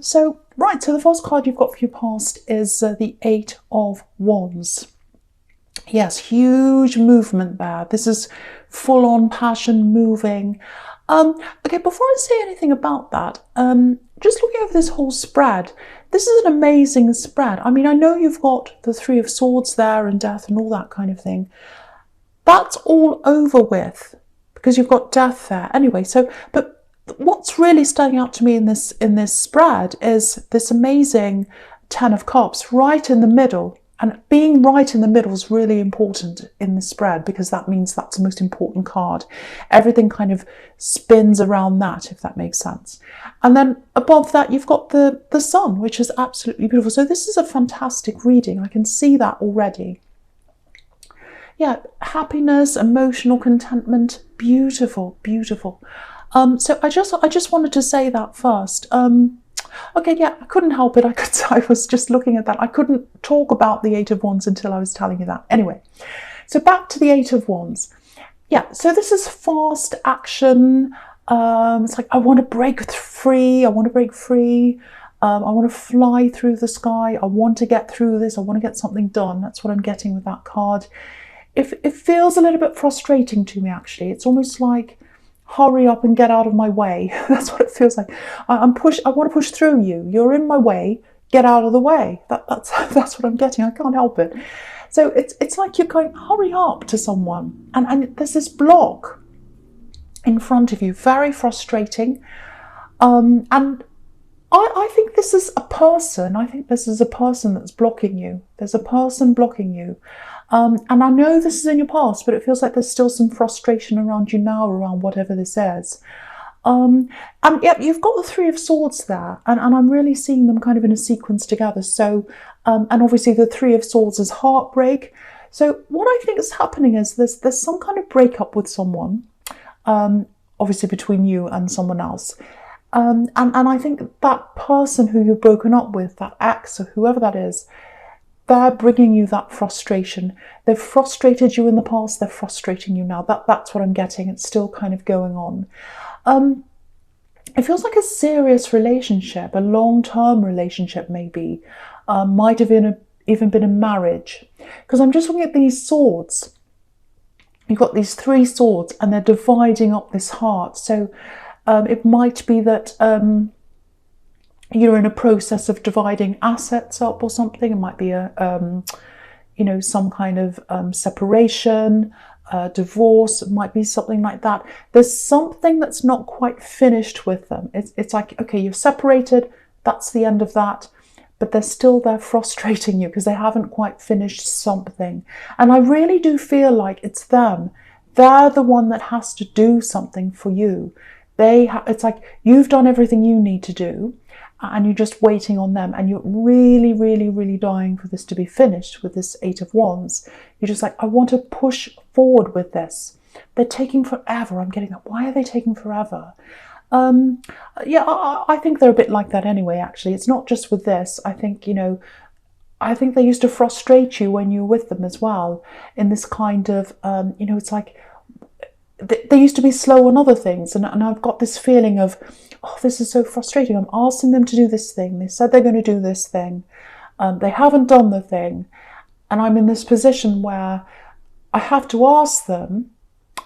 So the first card you've got for your past is the Eight of Wands. Yes, huge movement there. This is full-on passion moving. Okay, before I say anything about that, just looking over this whole spread, this is an amazing spread. I mean, I know you've got the Three of Swords there and death and all that kind of thing. That's all over with because you've got death there. Anyway, but what's really standing out to me in this spread is this amazing Ten of Cups right in the middle. And being right in the middle is really important in the spread because that means that's the most important card. Everything kind of spins around that, if that makes sense. And then above that, you've got the sun, which is absolutely beautiful. So this is a fantastic reading. I can see that already. Yeah, happiness, emotional contentment, beautiful, beautiful. So I just wanted to say that first. Okay, yeah, I couldn't help it. I was just looking at that. I couldn't talk about the Eight of Wands until I was telling you that. Anyway, so back to the Eight of Wands. Yeah, so this is fast action. It's like I want to break free. I want to break free. I want to fly through the sky. I want to get through this. I want to get something done. That's what I'm getting with that card. It feels a little bit frustrating to me, actually. It's almost like, hurry up and get out of my way. That's what it feels like. I want to push through you. You're in my way. Get out of the way. That's what I'm getting. I can't help it. So it's like you're going, hurry up to someone. And there's this block in front of you. Very frustrating. And I think this is a person. I think this is a person that's blocking you. There's a person blocking you. And I know this is in your past, but it feels like there's still some frustration around you now, around whatever this is. And yep, you've got the Three of Swords there, and I'm really seeing them kind of in a sequence together. So, and obviously the Three of Swords is heartbreak. So what I think is happening is there's some kind of breakup with someone, obviously between you and someone else. And I think that person who you've broken up with, that ex or whoever that is, they're bringing you that frustration. They've frustrated you in the past, they're frustrating you now. That's what I'm getting. It's still kind of going on. It feels like a serious relationship, a long-term relationship maybe. Might have even been a marriage. Because I'm just looking at these swords. You've got these three swords and they're dividing up this heart. So it might be that you're in a process of dividing assets up or something. It might be some kind of separation, divorce. It might be something like that. There's something that's not quite finished with them. It's like, okay, you're separated. That's the end of that. But they're still there frustrating you because they haven't quite finished something. And I really do feel like it's them. They're the one that has to do something for you. It's like you've done everything you need to do and you're just waiting on them, and you're really, really, really dying for this to be finished with this Eight of Wands. You're just like, I want to push forward with this. They're taking forever. I'm getting that. Why are they taking forever? Yeah, I think they're a bit like that anyway, actually. It's not just with this. I think, I think they used to frustrate you when you were with them as well, in this kind of, it's like, they used to be slow on other things, and I've got this feeling of, oh, this is so frustrating. I'm asking them to do this thing. They said they're going to do this thing. They haven't done the thing. And I'm in this position where I have to ask them,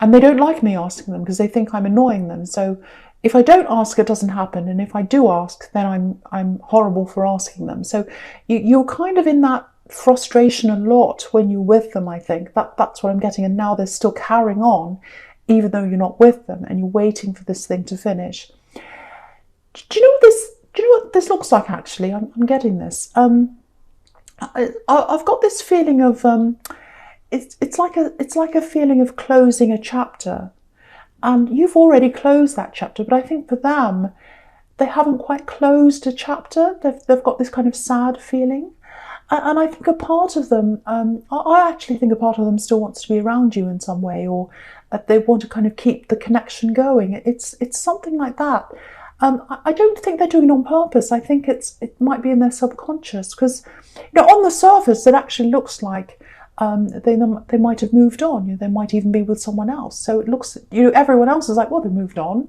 and they don't like me asking them because they think I'm annoying them. So if I don't ask, it doesn't happen. And if I do ask, then I'm horrible for asking them. So you're kind of in that frustration a lot when you're with them, I think. That's what I'm getting. And now they're still carrying on, even though you're not with them, and you're waiting for this thing to finish. Do you know what this looks like, actually? I'm getting this. I've got this feeling of it's like a feeling of closing a chapter. And you've already closed that chapter, but I think for them, they haven't quite closed a chapter. They've got this kind of sad feeling. And I think a part of them, I actually think a part of them still wants to be around you in some way, or they want to kind of keep the connection going. It's something like that. I don't think they're doing it on purpose. I think it might be in their subconscious, because on the surface it actually looks like they might have moved on. They might even be with someone else. So it looks, everyone else is like, well, they've moved on.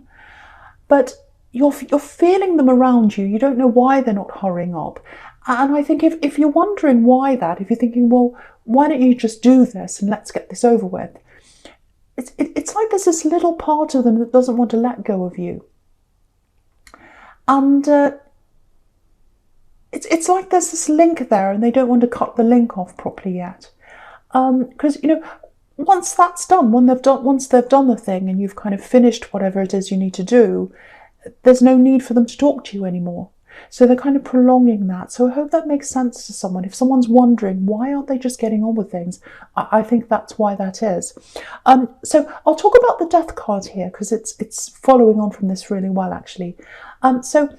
But you're feeling them around you. You don't know why they're not hurrying up. And I think if you're wondering why that, if you're thinking, well, why don't you just do this and let's get this over with? It's like there's this little part of them that doesn't want to let go of you. And it's like there's this link there and they don't want to cut the link off properly yet. Because, once that's done, once they've done the thing and you've kind of finished whatever it is you need to do, there's no need for them to talk to you anymore. So they're kind of prolonging that. So I hope that makes sense to someone. If someone's wondering, why aren't they just getting on with things? I think that's why that is. So I'll talk about the death card here because it's following on from this really well, actually. So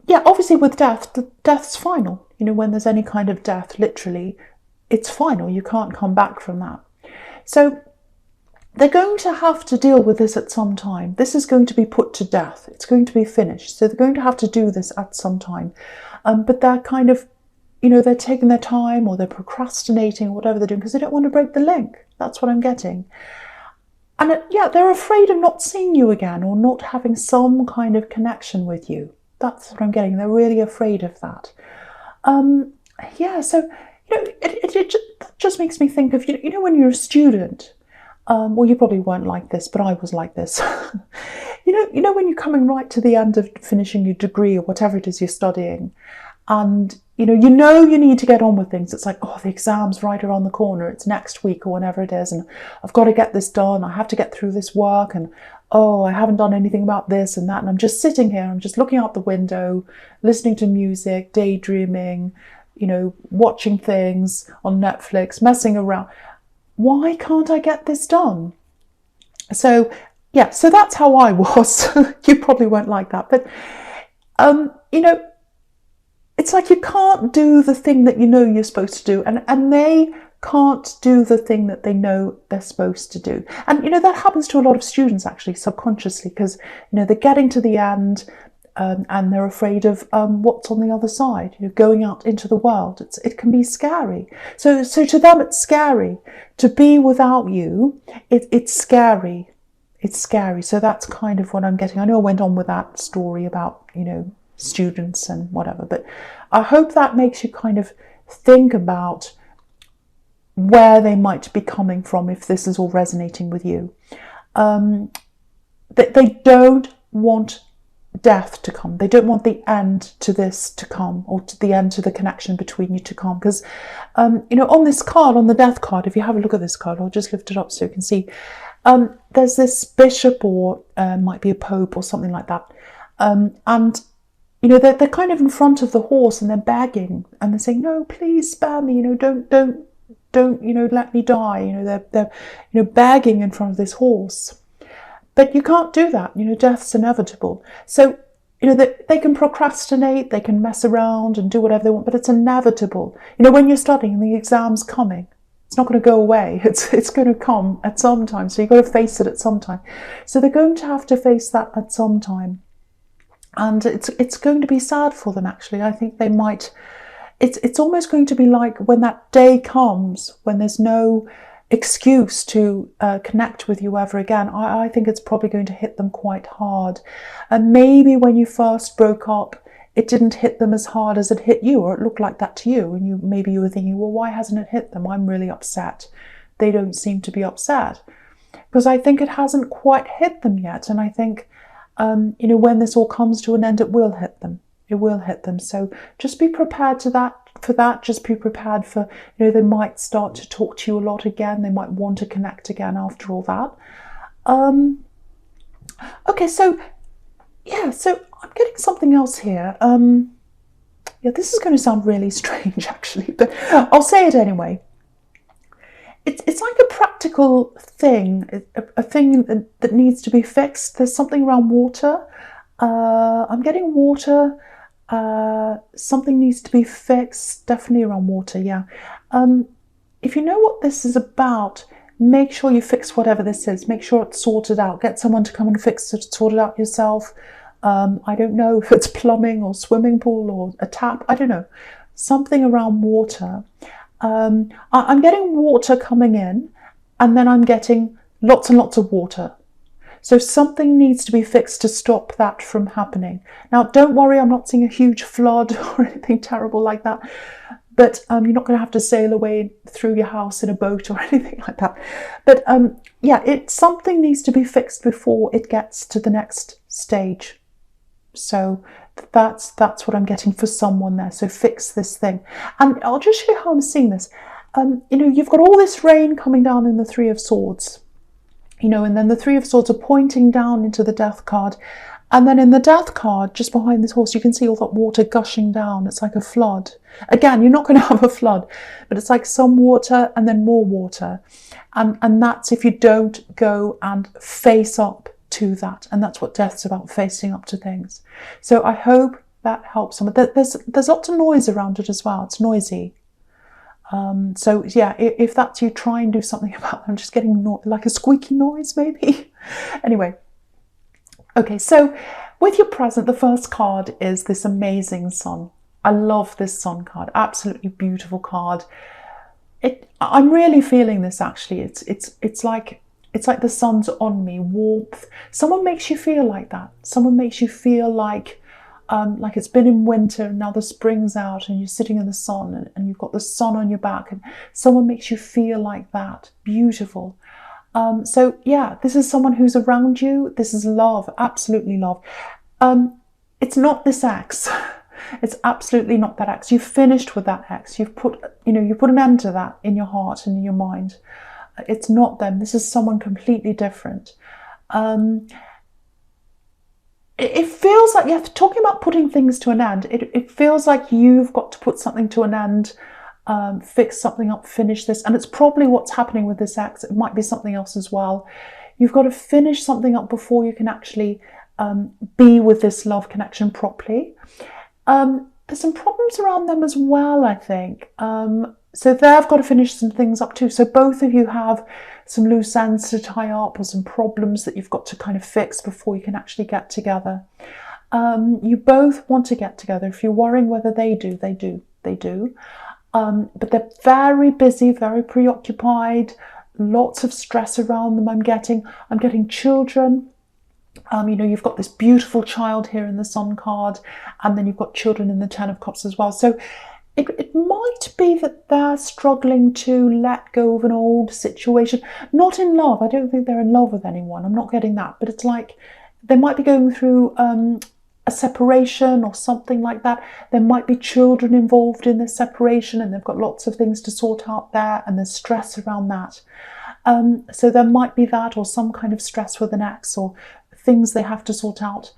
yeah, obviously with death, death's final. When there's any kind of death, literally, it's final. You can't come back from that. So they're going to have to deal with this at some time. This is going to be put to death. It's going to be finished. So they're going to have to do this at some time. But they're kind of, they're taking their time or they're procrastinating or whatever they're doing because they don't want to break the link. That's what I'm getting. And yeah, they're afraid of not seeing you again or not having some kind of connection with you. That's what I'm getting. They're really afraid of that. Yeah, so, it just makes me think of, when you're a student, well, you probably weren't like this, but I was like this. When you're coming right to the end of finishing your degree or whatever it is you're studying, and you need to get on with things. It's like, oh, the exam's right around the corner. It's next week or whenever it is, and I've got to get this done. I have to get through this work, and oh, I haven't done anything about this and that. And I'm just sitting here. I'm just looking out the window, listening to music, daydreaming, watching things on Netflix, messing around. Why can't I get this done? So, yeah, so that's how I was. You probably won't like that. But, it's like you can't do the thing that you're supposed to do. And they can't do the thing that they know they're supposed to do. And, that happens to a lot of students, actually, subconsciously, because, they're getting to the end and they're afraid of what's on the other side, going out into the world. It can be scary. So to them, it's scary. To be without you, it's scary. It's scary. So that's kind of what I'm getting. I know I went on with that story about, students and whatever, but I hope that makes you kind of think about where they might be coming from if this is all resonating with you. That they don't want death to come. They don't want the end to this to come, or to the end to the connection between you to come. Because, on this card, on the death card, if you have a look at this card, I'll just lift it up so you can see. There's this bishop or might be a pope or something like that. And, they're kind of in front of the horse and they're begging and they're saying, no, please spare me, don't, let me die. They're, begging in front of this horse. But you can't do that. Death's inevitable. So, they can procrastinate, they can mess around and do whatever they want, but it's inevitable. When you're studying, the exam's coming. It's not going to go away. It's going to come at some time. So you've got to face it at some time. So they're going to have to face that at some time. And it's going to be sad for them, actually. I think they might... It's almost going to be like when that day comes, when there's no excuse to connect with you ever again. I think it's probably going to hit them quite hard. And maybe when you first broke up, it didn't hit them as hard as it hit you, or it looked like that to you. And maybe you were thinking, well, why hasn't it hit them? I'm really upset. They don't seem to be upset. Because I think it hasn't quite hit them yet. And I think, when this all comes to an end, it will hit them. It will hit them. So just be prepared for that. Just be prepared for, they might start to talk to you a lot again. They might want to connect again after all that. Okay, so I'm getting something else here. Yeah, this is going to sound really strange, actually, but I'll say it anyway. It's like a practical thing, a thing that needs to be fixed. There's something around water. I'm getting water. Something needs to be fixed, definitely around water, yeah. If you know what this is about, make sure you fix whatever this is. Make sure it's sorted out. Get someone to come and fix it, sort it out yourself. I don't know if it's plumbing or swimming pool or a tap. I don't know. Something around water. I'm getting water coming in, and then I'm getting lots and lots of water. So something needs to be fixed to stop that from happening. Now, don't worry, I'm not seeing a huge flood or anything terrible like that. But you're not going to have to sail away through your house in a boat or anything like that. But yeah, something needs to be fixed before it gets to the next stage. So that's what I'm getting for someone there. So fix this thing. And I'll just show you how I'm seeing this. You've got all this rain coming down in the Three of Swords. And then the Three of Swords are pointing down into the Death card. And then in the Death card, just behind this horse, you can see all that water gushing down. It's like a flood. Again, you're not going to have a flood, but it's like some water and then more water. And that's if you don't go and face up to that. And that's what Death's about, facing up to things. So I hope that helps someone. There's lots of noise around it as well. It's noisy. So yeah, if that's you, try and do something about it. I'm just getting like a squeaky noise maybe. Anyway. Okay, so with your present, the first card is this amazing sun. I love this sun card. Absolutely beautiful card. I'm really feeling this actually. It's like the sun's on me, warmth. Someone makes you feel like that. Someone makes you feel like it's been in winter and now the spring's out and you're sitting in the sun and you've got the sun on your back, and someone makes you feel like that. Beautiful. So yeah, this is someone who's around you. This is love, absolutely love. It's not this ex. It's absolutely not that ex. You've finished with that ex. You've put an end to that in your heart and in your mind. It's not them. This is someone completely different. It feels like you're talking about putting things to an end. It feels like you've got to put something to an end. Fix something up, finish this, and it's probably what's happening with this ex. It might be something else as well. You've got to finish something up before you can actually be with this love connection properly. There's some problems around them as well, I think. So they've got to finish some things up too. So both of you have some loose ends to tie up or some problems that you've got to kind of fix before you can actually get together. You both want to get together. If you're worrying whether they do, they do. But they're very busy, very preoccupied, lots of stress around them. I'm getting children. You've got this beautiful child here in the Sun card, and then you've got children in the Ten of Cups as well. So it might be that they're struggling to let go of an old situation. Not in love. I don't think they're in love with anyone. I'm not getting that. But it's like they might be going through a separation or something like that. There might be children involved in this separation and they've got lots of things to sort out there, and there's stress around that. So there might be that, or some kind of stress with an ex, or things they have to sort out.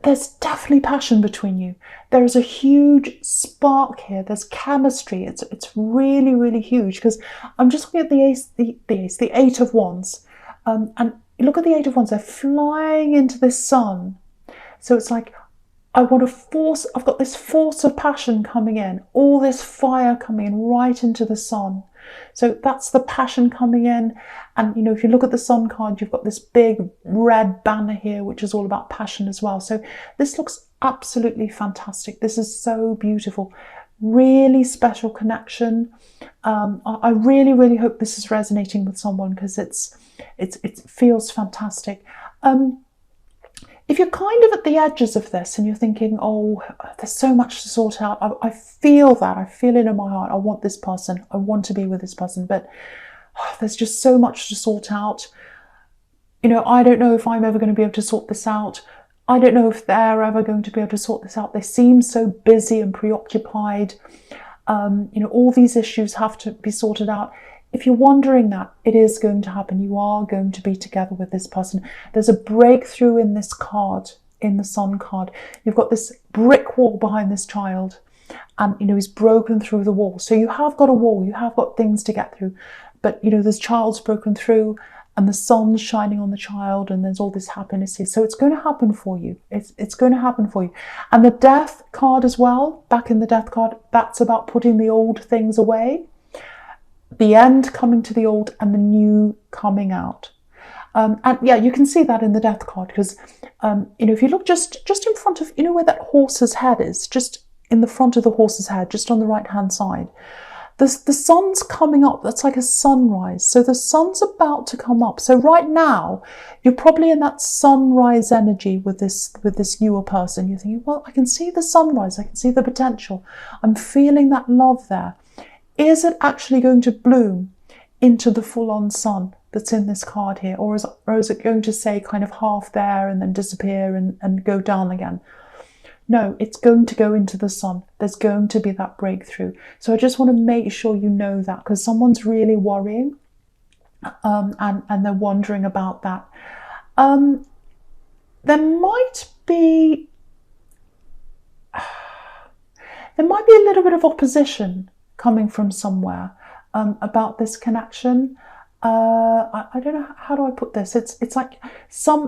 There's definitely passion between you. There is a huge spark here. There's chemistry. It's really, really huge, because I'm just looking at the Eight of Wands. And look at the Eight of Wands. They're flying into this sun. So it's like, I've got this force of passion coming in, all this fire coming in right into the sun. So that's the passion coming in. And, if you look at the sun card, you've got this big red banner here, which is all about passion as well. So this looks absolutely fantastic. This is so beautiful. Really special connection. I really, really hope this is resonating with someone, because it feels fantastic. If you're kind of at the edges of this and you're thinking, oh, there's so much to sort out, I feel that. I feel it in my heart. I want this person. I want to be with this person. But there's just so much to sort out. I don't know if I'm ever going to be able to sort this out. I don't know if they're ever going to be able to sort this out. They seem so busy and preoccupied. All these issues have to be sorted out. If you're wondering that, it is going to happen. You are going to be together with this person. There's a breakthrough in this card, in the Sun card. You've got this brick wall behind this child, and he's broken through the wall. So you have got a wall, you have got things to get through, but this child's broken through, and the sun's shining on the child, and there's all this happiness here. So it's going to happen for you. It's going to happen for you. And the Death card as well, back in the Death card, that's about putting the old things away. The end coming to the old and the new coming out. And yeah, you can see that in the Death card, because if you look just in front of, where that horse's head is, just in the front of the horse's head, just on the right hand side, The sun's coming up. That's like a sunrise. So the sun's about to come up. So right now, you're probably in that sunrise energy with this newer person. You're thinking, well, I can see the sunrise. I can see the potential. I'm feeling that love there. Is it actually going to bloom into the full-on sun that's in this card here? Or is it going to say kind of half there and then disappear and go down again? No, it's going to go into the sun. There's going to be that breakthrough. So I just want to make sure you know that, because someone's really worrying and they're wondering about that. There might be a little bit of opposition coming from somewhere about this connection. I don't know, how do I put this? It's like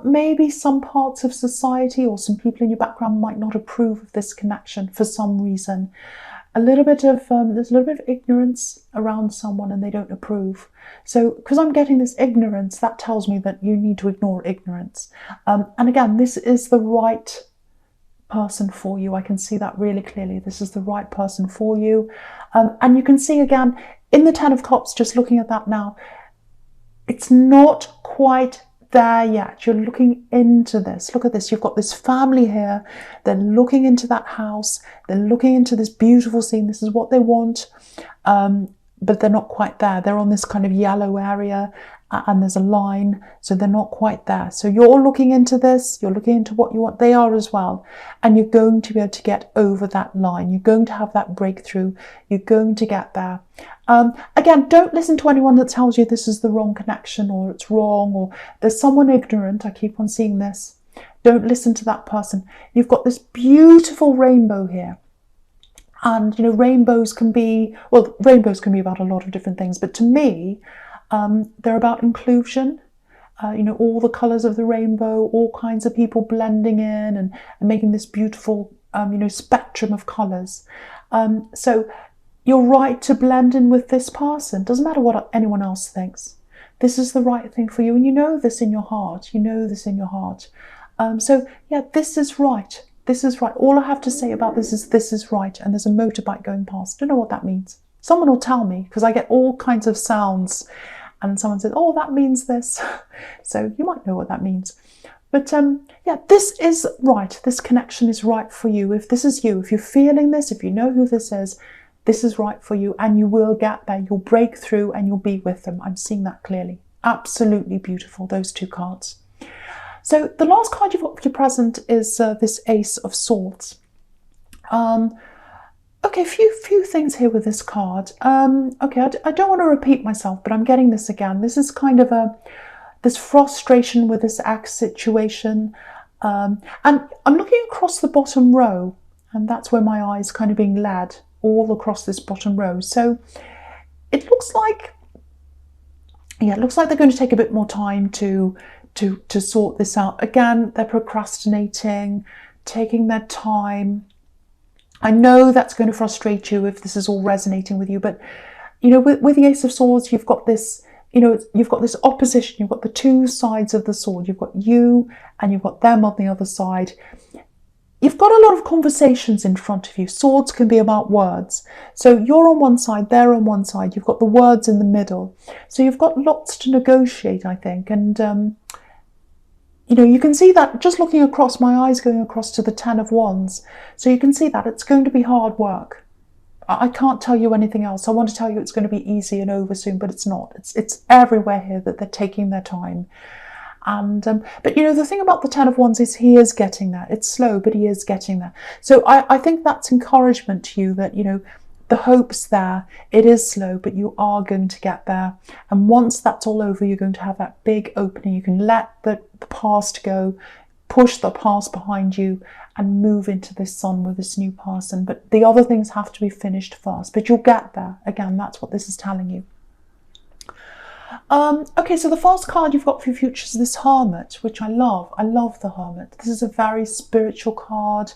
maybe some parts of society or some people in your background might not approve of this connection for some reason. There's a little bit of ignorance around someone and they don't approve. So because I'm getting this ignorance, that tells me that you need to ignore ignorance. And again, this is the right person for you. I can see that really clearly. This is the right person for you. And you can see again in the Ten of Cups, just looking at that now, it's not quite there yet. You're looking into this. Look at this. You've got this family here. They're looking into that house. They're looking into this beautiful scene. This is what they want. But they're not quite there. They're on this kind of yellow area and there's a line. So they're not quite there. So you're looking into this. You're looking into what you want. They are as well. And you're going to be able to get over that line. You're going to have that breakthrough. You're going to get there. Again, don't listen to anyone that tells you this is the wrong connection or it's wrong or there's someone ignorant. I keep on seeing this. Don't listen to that person. You've got this beautiful rainbow here. And, you know, rainbows can be about a lot of different things. But to me, they're about inclusion. You know, all the colours of the rainbow, all kinds of people blending in and making this beautiful, spectrum of colours. So you're right to blend in with this person. Doesn't matter what anyone else thinks. This is the right thing for you. And you know this in your heart. You know this in your heart. So, yeah, this is right. This is right. All I have to say about this is right. And there's a motorbike going past. Don't know what that means. Someone will tell me, because I get all kinds of sounds. And someone says, oh, that means this. So you might know what that means. But yeah, this is right. This connection is right for you. If this is you, if you're feeling this, if you know who this is right for you, and you will get there. You'll break through and you'll be with them. I'm seeing that clearly. Absolutely beautiful, those two cards. So the last card you've got for your present is this Ace of Swords. Okay, a few things here with this card. Okay, I don't want to repeat myself, but I'm getting this again. This is kind of this frustration with this ex situation. And I'm looking across the bottom row, and that's where my eye is kind of being led all across this bottom row. So it looks like, they're going to take a bit more time to sort this out. Again, they're procrastinating, taking their time. I know that's going to frustrate you if this is all resonating with you, but you know, with the Ace of Swords, you've got this, you've got this opposition. You've got the two sides of the sword. You've got you and you've got them on the other side. You've got a lot of conversations in front of you. Swords can be about words. So you're on one side, they're on one side. You've got the words in the middle. So you've got lots to negotiate, I think. And, you can see that just looking across, my eyes going across to the Ten of Wands. So you can see that it's going to be hard work. I can't tell you anything else. I want to tell you it's going to be easy and over soon, but it's not. It's everywhere here that they're taking their time. And but the thing about the Ten of Wands is he is getting there. It's slow, but he is getting there. So I think that's encouragement to you that the hope's there. It is slow, but you are going to get there. And once that's all over, you're going to have that big opening. You can let the past go, push the past behind you, and move into this sun with this new person. But the other things have to be finished first. But you'll get there. Again, that's what this is telling you. Okay, so the first card you've got for your future is this Hermit, which I love. I love the Hermit. This is a very spiritual card.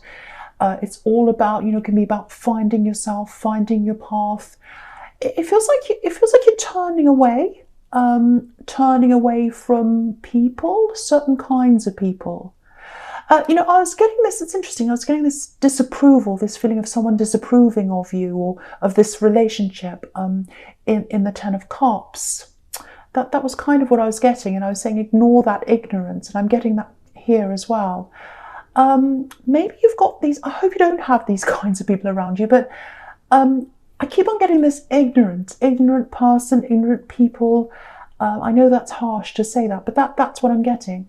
It's all about, can be about finding yourself, finding your path. It feels like you're turning away from people, certain kinds of people. I was getting this, it's interesting, I was getting this disapproval, this feeling of someone disapproving of you or of this relationship in the Ten of Cups. That was kind of what I was getting, and I was saying ignore that ignorance, and I'm getting that here as well. Maybe you've got these, I hope you don't have these kinds of people around you, but I keep on getting this ignorant person, ignorant people. I know that's harsh to say that, but that's what I'm getting.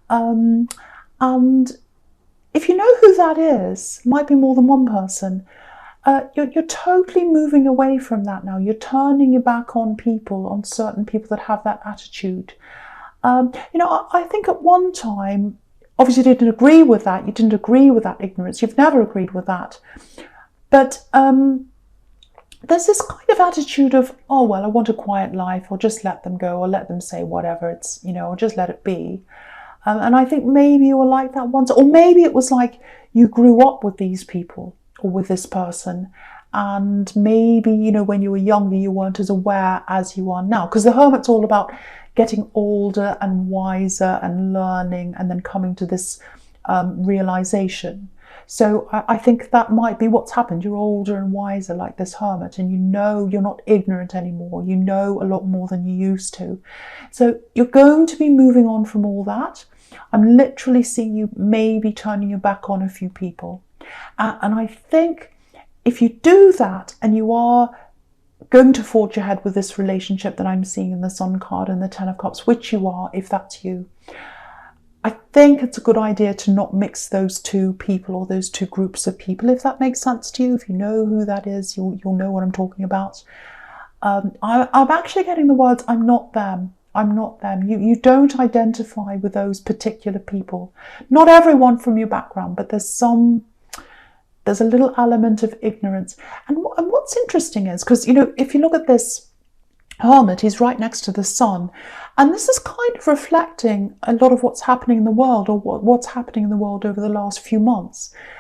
And if you know who that is, might be more than one person, you're totally moving away from that now. You're turning your back on people, on certain people that have that attitude. I think at one time, obviously you didn't agree with that. You didn't agree with that ignorance. You've never agreed with that. But there's this kind of attitude of, oh, well, I want a quiet life, or just let them go, or let them say whatever, it's, or just let it be. And I think maybe you were like that once, or maybe it was like you grew up with these people or with this person, and maybe, when you were younger, you weren't as aware as you are now. Because the Hermit's all about getting older and wiser and learning and then coming to this realization. So I think that might be what's happened. You're older and wiser like this Hermit, and you're not ignorant anymore. You know a lot more than you used to. So you're going to be moving on from all that. I'm literally seeing you maybe turning your back on a few people. And I think if you do that and you are going to forge ahead with this relationship that I'm seeing in the Sun card and the Ten of Cups, which you are, if that's you, I think it's a good idea to not mix those two people or those two groups of people, if that makes sense to you. If you know who that is, you'll know what I'm talking about. I'm actually getting the words, I'm not them. I'm not them. You don't identify with those particular people. Not everyone from your background, but there's a little element of ignorance. And what's interesting is, because, if you look at this Hermit, he's right next to the Sun. And this is kind of reflecting a lot of what's happening in the world, or what's happening in the world over the last few months.